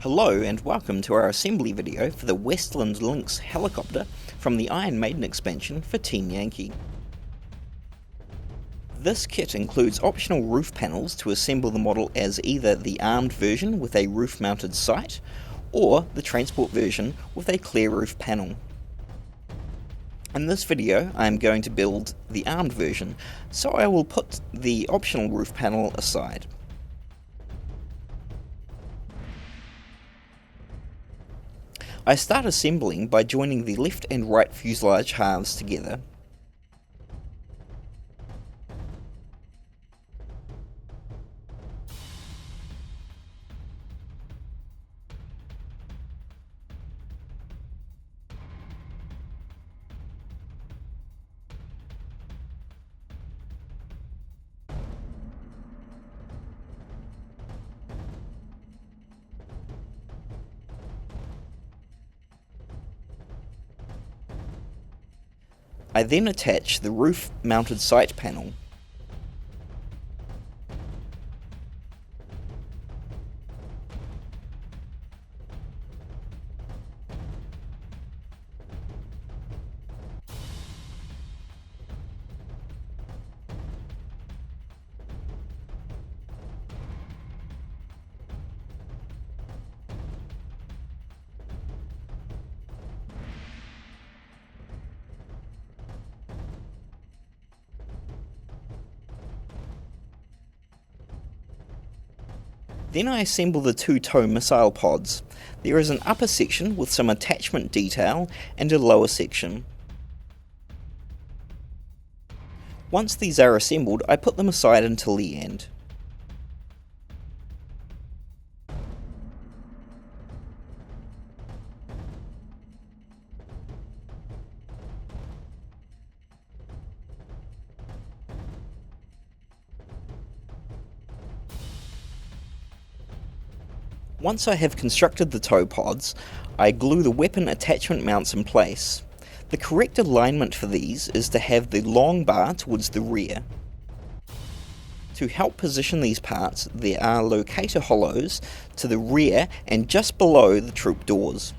Hello and welcome to our assembly video for the Westland Lynx helicopter from the Iron Maiden expansion for Team Yankee. This kit includes optional roof panels to assemble the model as either the armed version with a roof mounted sight or the transport version with a clear roof panel. In this video I am going to build the armed version, so I will put the optional roof panel aside. I start assembling by joining the left and right fuselage halves together. I then attach the roof-mounted sight panel. Then I assemble the two tow missile pods. There is an upper section with some attachment detail and a lower section. Once these are assembled, I put them aside until the end. Once I have constructed the tow pods, I glue the weapon attachment mounts in place. The correct alignment for these is to have the long bar towards the rear. To help position these parts, there are locator hollows to the rear and just below the troop doors.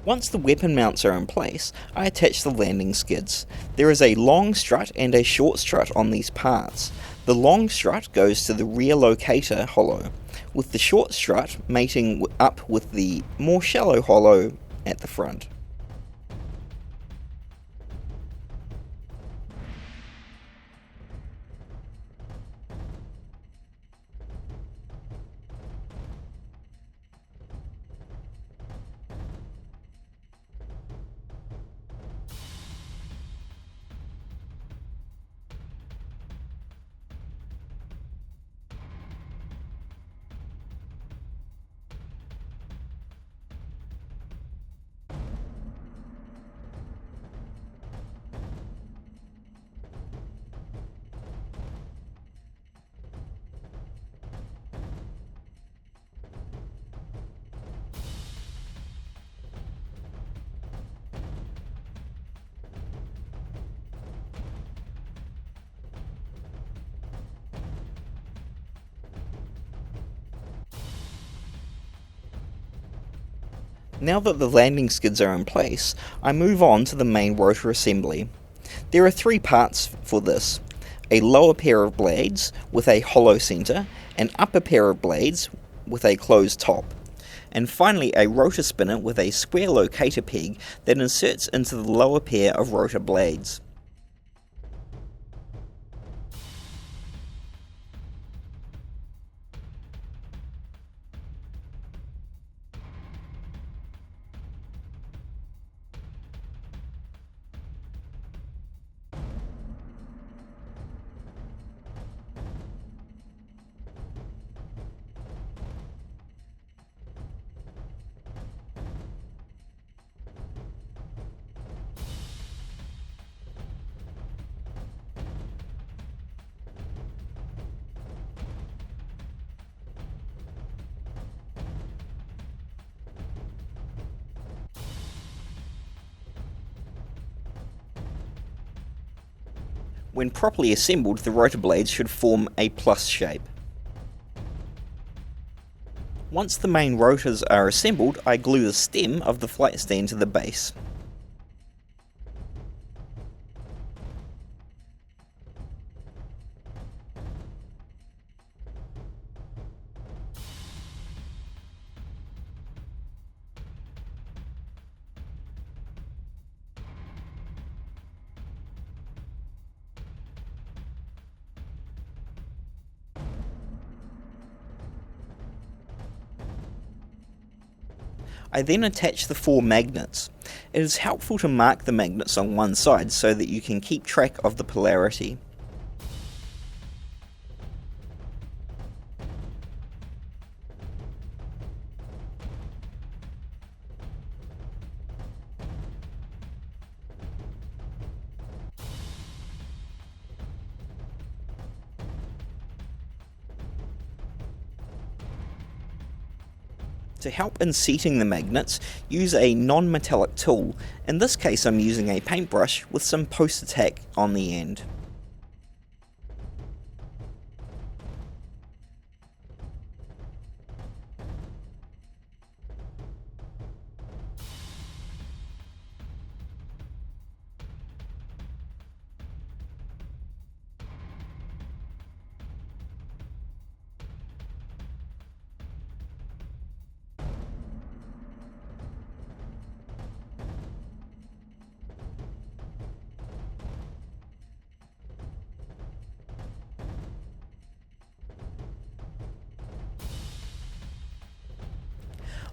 Once the weapon mounts are in place, I attach the landing skids. There is a long strut and a short strut on these parts. The long strut goes to the rear locator hollow, with the short strut mating up with the more shallow hollow at the front. Now that the landing skids are in place, I move on to the main rotor assembly. There are three parts for this: a lower pair of blades with a hollow center, an upper pair of blades with a closed top, and finally a rotor spinner with a square locator peg that inserts into the lower pair of rotor blades. When properly assembled, the rotor blades should form a plus shape. Once the main rotors are assembled, I glue the stem of the flight stand to the base. I then attach the 4 magnets. It is helpful to mark the magnets on one side so that you can keep track of the polarity. To help in seating the magnets, use a non-metallic tool. In this case I'm using a paintbrush with some poster tack on the end.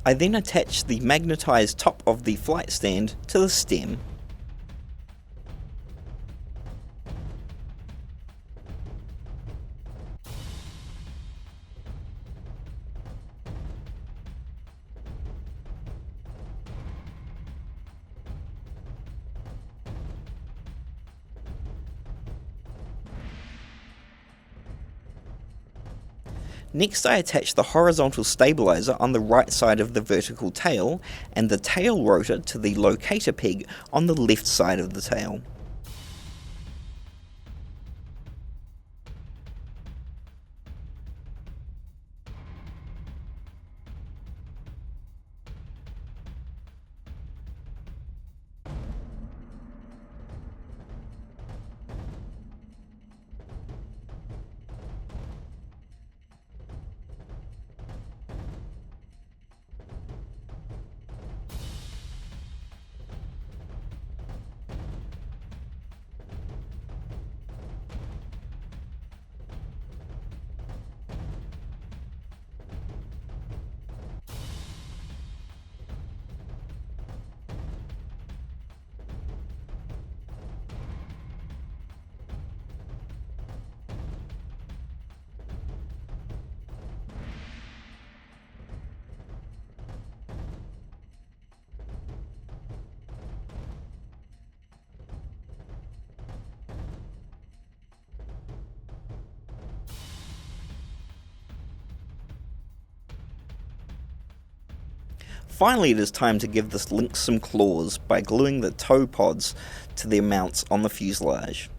I then attach the magnetized top of the flight stand to the stem. Next I attach the horizontal stabilizer on the right side of the vertical tail and the tail rotor to the locator peg on the left side of the tail. Finally, it is time to give this Lynx some claws by gluing the toe pods to their mounts on the fuselage.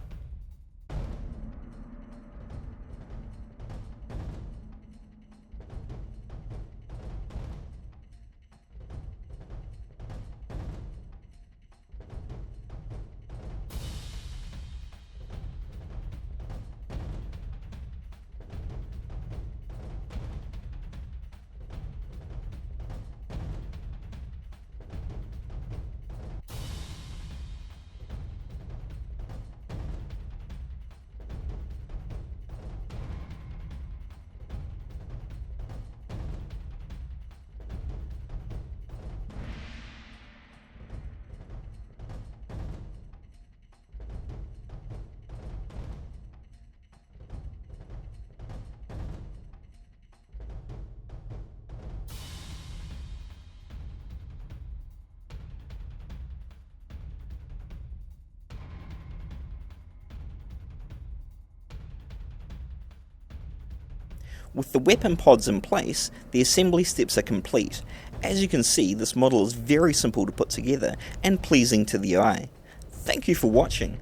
With the weapon pods in place, the assembly steps are complete. As you can see, this model is very simple to put together and pleasing to the eye. Thank you for watching.